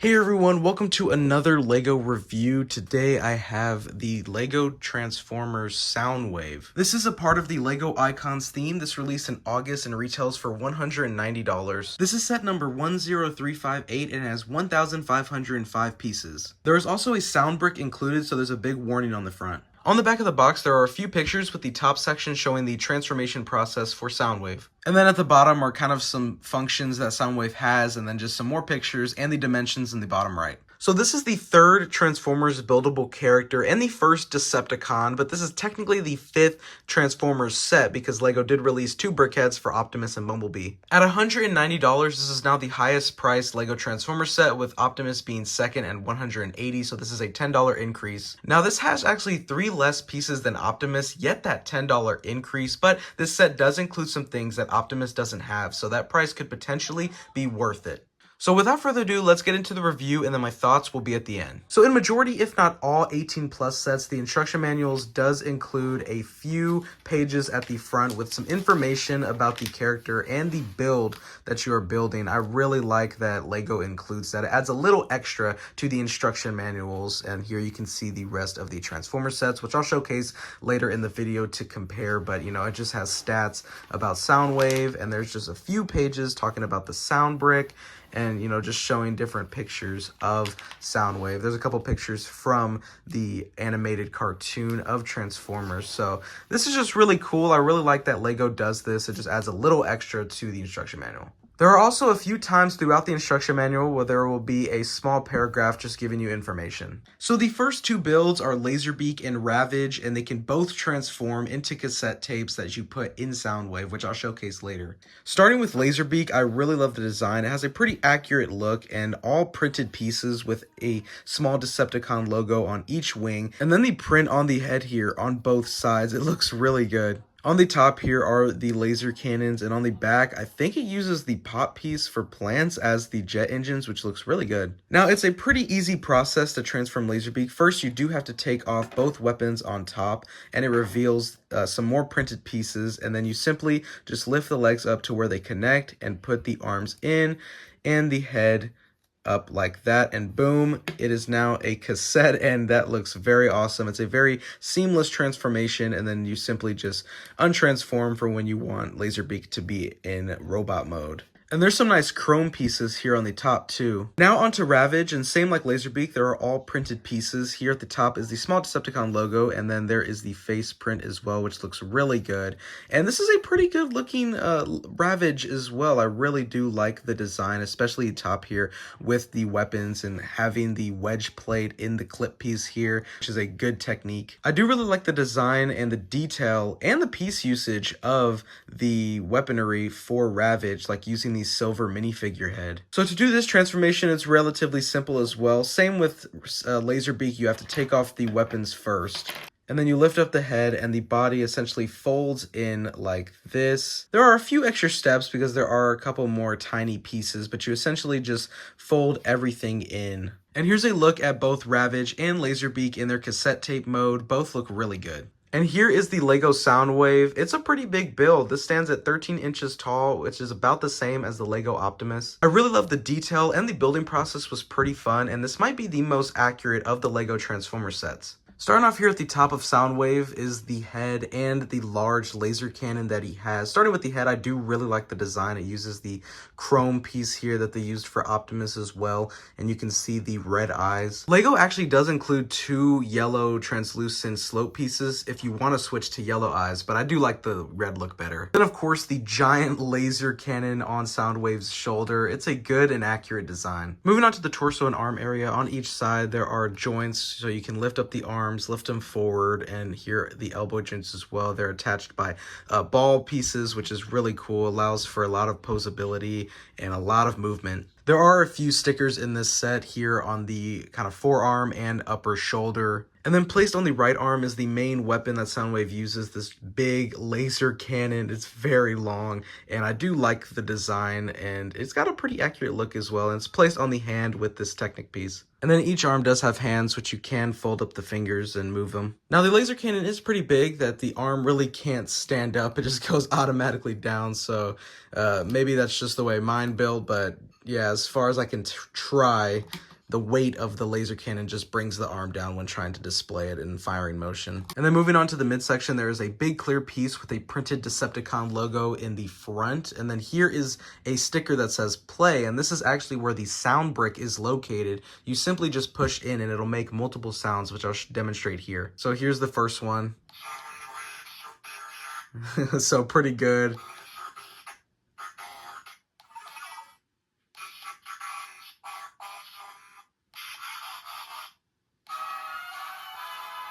Hey everyone, welcome to another LEGO review. Today I have the Lego Transformers Soundwave. This is a part of the LEGO Icons theme. This released in August and retails for $190. This is set number 10358 and has 1,505 pieces. There is also a sound brick included, so there's a big warning on the front. On the back of the box, there are a few pictures with the top section showing the transformation process for Soundwave. And then at the bottom are kind of some functions that Soundwave has, and then just some more pictures and the dimensions in the bottom right. So this is the third Transformers buildable character and the first Decepticon, but this is technically the fifth Transformers set because LEGO did release two brickheads for Optimus and Bumblebee. At $190, this is now the highest priced LEGO Transformers set, with Optimus being second at $180, so this is a $10 increase. Now this has actually 3 less pieces than Optimus, yet that $10 increase, but this set does include some things that Optimus doesn't have, so that price could potentially be worth it. So without further ado, let's get into the review, and then my thoughts will be at the end. So in majority, if not all 18 plus sets, the instruction manuals does include a few pages at the front with some information about the character and the build that you are building. I really like that LEGO includes that. It adds a little extra to the instruction manuals, and here you can see the rest of the Transformer sets, which I'll showcase later in the video to compare, but you know, it just has stats about Soundwave, and there's just a few pages talking about the sound brick, and you know, just showing different pictures of Soundwave. There's a couple pictures from the animated cartoon of Transformers, so this is just really cool. I really like that LEGO does this. It just adds a little extra to the instruction manual. There are also a few times throughout the instruction manual where there will be a small paragraph just giving you information. So the first two builds are Laserbeak and Ravage, and they can both transform into cassette tapes that you put in Soundwave, which I'll showcase later. Starting with Laserbeak, I really love the design. It has a pretty accurate look and all printed pieces with a small Decepticon logo on each wing, and then the print on the head here on both sides. It looks really good. On the top here are the laser cannons, and on the back, I think it uses the pop piece for plants as the jet engines, which looks really good. Now, it's a pretty easy process to transform Laserbeak. First, you do have to take off both weapons on top, and it reveals some more printed pieces, and then you simply just lift the legs up to where they connect and put the arms in and the head up like that, and boom, it is now a cassette, and that looks very awesome. It's a very seamless transformation, and then you simply just untransform for when you want Laserbeak to be in robot mode. And there's some nice chrome pieces here on the top too. Now onto Ravage, and same like Laserbeak, there are all printed pieces. Here at the top is the small Decepticon logo, and then there is the face print as well, which looks really good. And this is a pretty good looking Ravage as well. I really do like the design, especially the top here with the weapons and having the wedge plate in the clip piece here, which is a good technique. I do really like the design and the detail and the piece usage of the weaponry for Ravage, like using the silver minifigure head. So to do this transformation, it's relatively simple as well. Same with Laserbeak, you have to take off the weapons first, and then you lift up the head, and the body essentially folds in like this. There are a few extra steps because there are a couple more tiny pieces, but you essentially just fold everything in. And here's a look at both Ravage and Laserbeak in their cassette tape mode. Both look really good. And here is the LEGO Soundwave. It's a pretty big build. This stands at 13 inches tall, which is about the same as the LEGO Optimus. I really love the detail, and the building process was pretty fun, and this might be the most accurate of the LEGO Transformers sets. Starting off here at the top of Soundwave is the head and the large laser cannon that he has. Starting with the head, I do really like the design. It uses the chrome piece here that they used for Optimus as well, and you can see the red eyes. LEGO actually does include 2 yellow translucent slope pieces if you want to switch to yellow eyes, but I do like the red look better. Then of course the giant laser cannon on Soundwave's shoulder. It's a good and accurate design. Moving on to the torso and arm area, on each side there are joints so you can lift up the arms, lift them forward, and here the elbow joints as well. They're attached by ball pieces, which is really cool. Allows for a lot of posability and a lot of movement. There are a few stickers in this set here on the kind of forearm and upper shoulder. And then placed on the right arm is the main weapon that Soundwave uses, this big laser cannon. It's very long, and I do like the design, and it's got a pretty accurate look as well. And it's placed on the hand with this Technic piece. And then each arm does have hands, which you can fold up the fingers and move them. Now the laser cannon is pretty big that the arm really can't stand up. It just goes automatically down, so maybe that's just the way mine built, but yeah, as far as I can try, the weight of the laser cannon just brings the arm down when trying to display it in firing motion. And then moving on to the midsection, there is a big clear piece with a printed Decepticon logo in the front. And then here is a sticker that says play, and this is actually where the sound brick is located. You simply just push in and it'll make multiple sounds, which I'll demonstrate here. So here's the first one. So pretty good.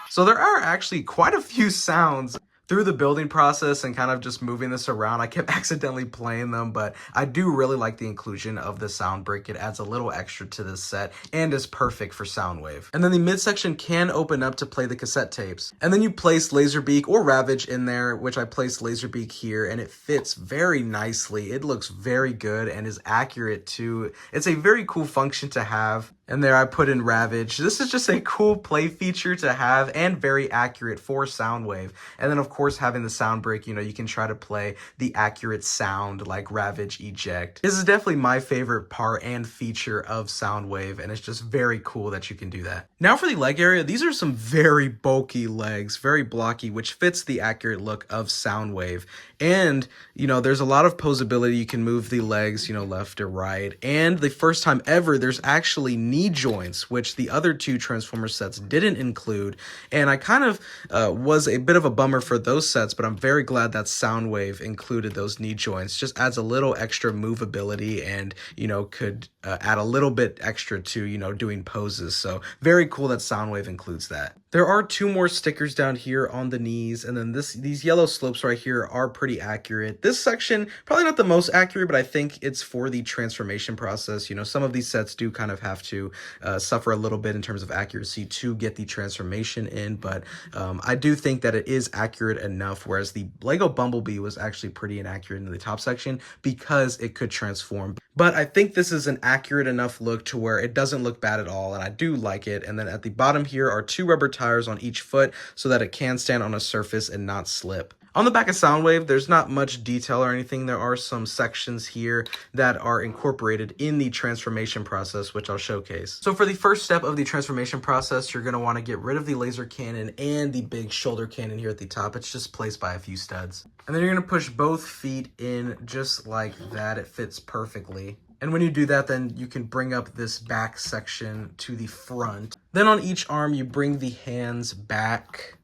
So there are actually quite a few sounds through the building process and kind of just moving this around. I kept accidentally playing them, but I do really like the inclusion of the sound brick. It adds a little extra to this set and is perfect for Soundwave. And then the midsection can open up to play the cassette tapes. And then you place Laserbeak or Ravage in there, which I placed Laserbeak here, and it fits very nicely. It looks very good and is accurate too. It's a very cool function to have. And there I put in Ravage. This is just a cool play feature to have and very accurate for Soundwave. And then of course having the sound brick, you know, you can try to play the accurate sound like Ravage Eject. This is definitely my favorite part and feature of Soundwave, and it's just very cool that you can do that. Now for the leg area, these are some very bulky legs, very blocky, which fits the accurate look of Soundwave. And, you know, there's a lot of posability. You can move the legs, you know, left or right. And the first time ever, there's actually knee joints, which the other two Transformers sets didn't include. And I kind of was a bit of a bummer for those sets, but I'm very glad that Soundwave included those knee joints. Just adds a little extra movability and, you know, could add a little bit extra to, you know, doing poses. So very cool that Soundwave includes that. There are two more stickers down here on the knees, and then these yellow slopes right here are pretty accurate. This section, probably not the most accurate, but I think it's for the transformation process. You know, some of these sets do kind of have to suffer a little bit in terms of accuracy to get the transformation in, but I do think that it is accurate enough, whereas the Lego Bumblebee was actually pretty inaccurate in the top section because it could transform. But I think this is an accurate enough look to where it doesn't look bad at all, and I do like it. And then at the bottom here are two rubber tires on each foot so that it can stand on a surface and not slip. On the back of Soundwave, there's not much detail or anything. There are some sections here that are incorporated in the transformation process, which I'll showcase. So for the first step of the transformation process, you're going to want to get rid of the laser cannon and the big shoulder cannon here at the top. It's just placed by a few studs. And then you're going to push both feet in just like that. It fits perfectly. And when you do that, then you can bring up this back section to the front. Then on each arm, you bring the hands back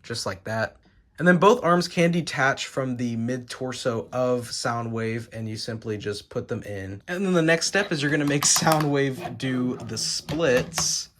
just like that. And then both arms can detach from the mid-torso of Soundwave, and you simply just put them in. And then the next step is you're going to make Soundwave do the splits,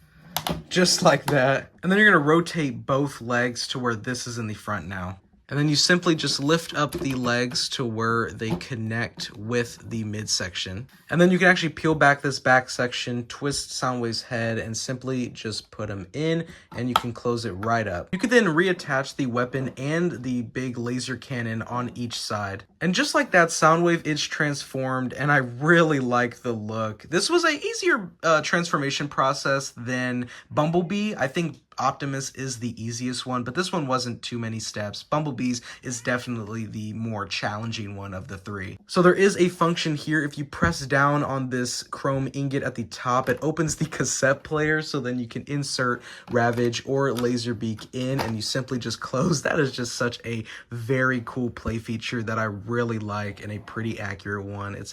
just like that. And then you're going to rotate both legs to where this is in the front now. And then you simply just lift up the legs to where they connect with the midsection. And then you can actually peel back this back section, twist Soundwave's head, and simply just put them in, and you can close it right up. You can then reattach the weapon and the big laser cannon on each side. And just like that, Soundwave is transformed, and I really like the look. This was a easier transformation process than Bumblebee. I think Optimus is the easiest one, but this one wasn't too many steps. Bumblebee's is definitely the more challenging one of the three. So there is a function here. If you press down on this chrome ingot at the top, it opens the cassette player, so then you can insert Ravage or Laserbeak in, and you simply just close. That is just such a very cool play feature that I really like, and a pretty accurate one. It's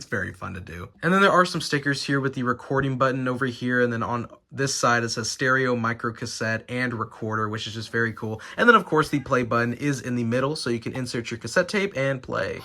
very fun to do. And then there are some stickers here with the recording button over here, and then on this side it says stereo, micro cassette, and recorder, which is just very cool. And then of course the play button is in the middle, so you can insert your cassette tape and play.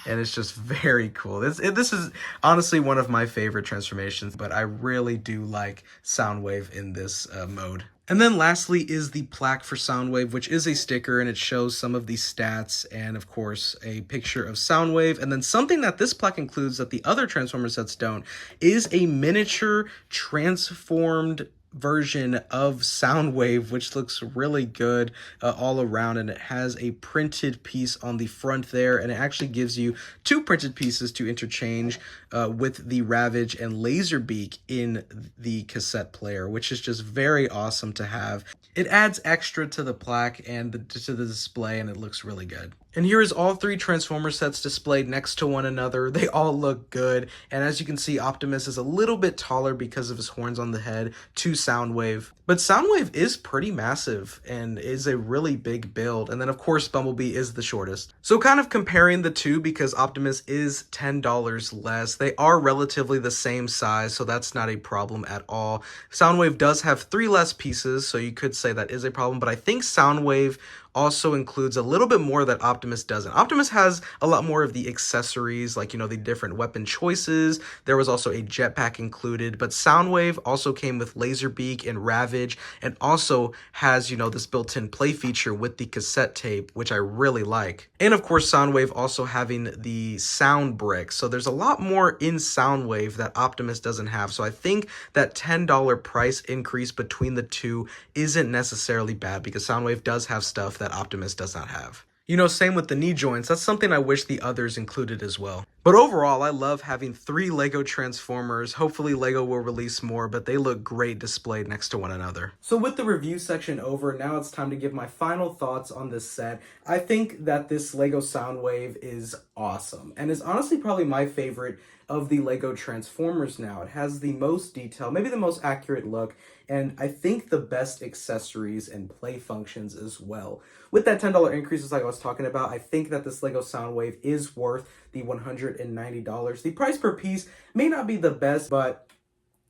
And it's just very cool. This is honestly one of my favorite transformations, but I really do like Soundwave in this mode. And then lastly is the plaque for Soundwave, which is a sticker, and it shows some of the stats and of course a picture of Soundwave. And then something that this plaque includes that the other Transformer sets don't is a miniature transformed version of Soundwave, which looks really good all around, and it has a printed piece on the front there, and it actually gives you two printed pieces to interchange with the Ravage and Laserbeak in the cassette player, which is just very awesome to have. It adds extra to the plaque and to the display, and it looks really good. And here is all three Transformers sets displayed next to one another. They all look good. And as you can see, Optimus is a little bit taller because of his horns on the head to Soundwave. But Soundwave is pretty massive and is a really big build. And then of course, Bumblebee is the shortest. So kind of comparing the two, because Optimus is $10 less, they are relatively the same size, so that's not a problem at all. Soundwave does have 3 less pieces, so you could say that is a problem, but I think Soundwave also includes a little bit more that Optimus doesn't. Optimus has a lot more of the accessories, like, you know, the different weapon choices. There was also a jetpack included, but Soundwave also came with Laserbeak and Ravage, and also has, you know, this built-in play feature with the cassette tape, which I really like. And of course, Soundwave also having the sound brick. So there's a lot more in Soundwave that Optimus doesn't have. So I think that $10 price increase between the two isn't necessarily bad, because Soundwave does have stuff that Optimus does not have. You know, same with the knee joints. That's something I wish the others included as well. But overall, I love having 3 Lego Transformers. Hopefully Lego will release more, but they look great displayed next to one another. So with the review section over, now it's time to give my final thoughts on this set. I think that this Lego Soundwave is awesome, and is honestly probably my favorite of the Lego Transformers now. It has the most detail, maybe the most accurate look, and I think the best accessories and play functions as well. With that $10 increase, like I was talking about, I think that this Lego Soundwave is worth the $190. The price per piece may not be the best, but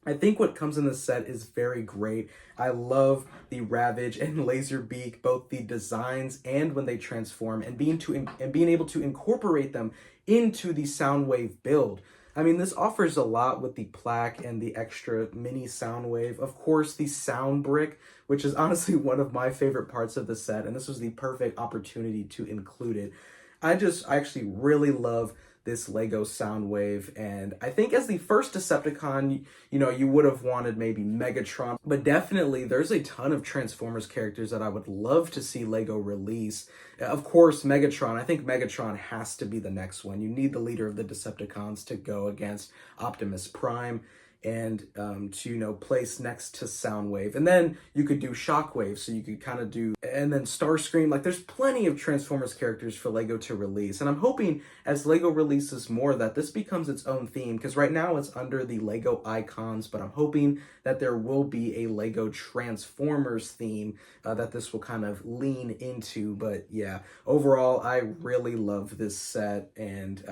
I think what comes in this set is very great. I love the Ravage and Laserbeak, both the designs and when they transform, and being able to incorporate them into the Soundwave build. I mean, this offers a lot with the plaque and the extra mini Soundwave. Of course, the sound brick, which is honestly one of my favorite parts of the set, and this was the perfect opportunity to include it. I actually really love this Lego Soundwave, and I think as the first Decepticon, you know, you would have wanted maybe Megatron, but definitely there's a ton of Transformers characters that I would love to see Lego release. Of course, Megatron. I think Megatron has to be the next one. You need the leader of the Decepticons to go against Optimus Prime, and to, you know, place next to Soundwave. And then you could do Shockwave, so you could kind of do, and then Starscream. Like, there's plenty of Transformers characters for Lego to release, and I'm hoping as Lego releases more that this becomes its own theme, because right now it's under the Lego Icons, but I'm hoping that there will be a Lego Transformers theme that this will kind of lean into. But yeah, overall, I really love this set, and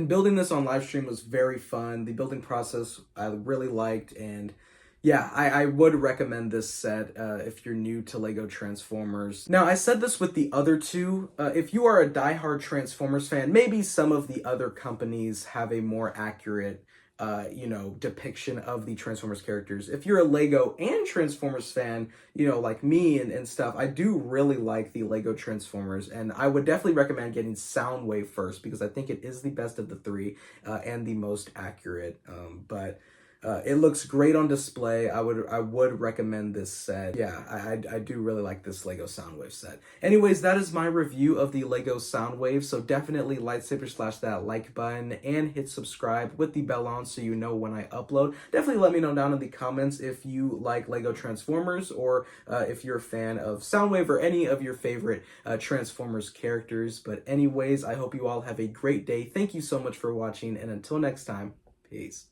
building this on live stream was very fun. The building process I really liked, and yeah, I would recommend this set if you're new to Lego Transformers. Now, I said this with the other two. If you are a diehard Transformers fan, maybe some of the other companies have a more accurate you know, depiction of the Transformers characters. If you're a Lego and Transformers fan, you know, like me and stuff, I do really like the Lego Transformers, and I would definitely recommend getting Soundwave first, because I think it is the best of the 3 and the most accurate. But it looks great on display. I would recommend this set. Yeah, I do really like this Lego Soundwave set. Anyways, that is my review of the Lego Soundwave. So definitely lightsaber slash that like button and hit subscribe with the bell on so you know when I upload. Definitely let me know down in the comments if you like Lego Transformers, or if you're a fan of Soundwave or any of your favorite Transformers characters. But anyways, I hope you all have a great day. Thank you so much for watching, and until next time, peace.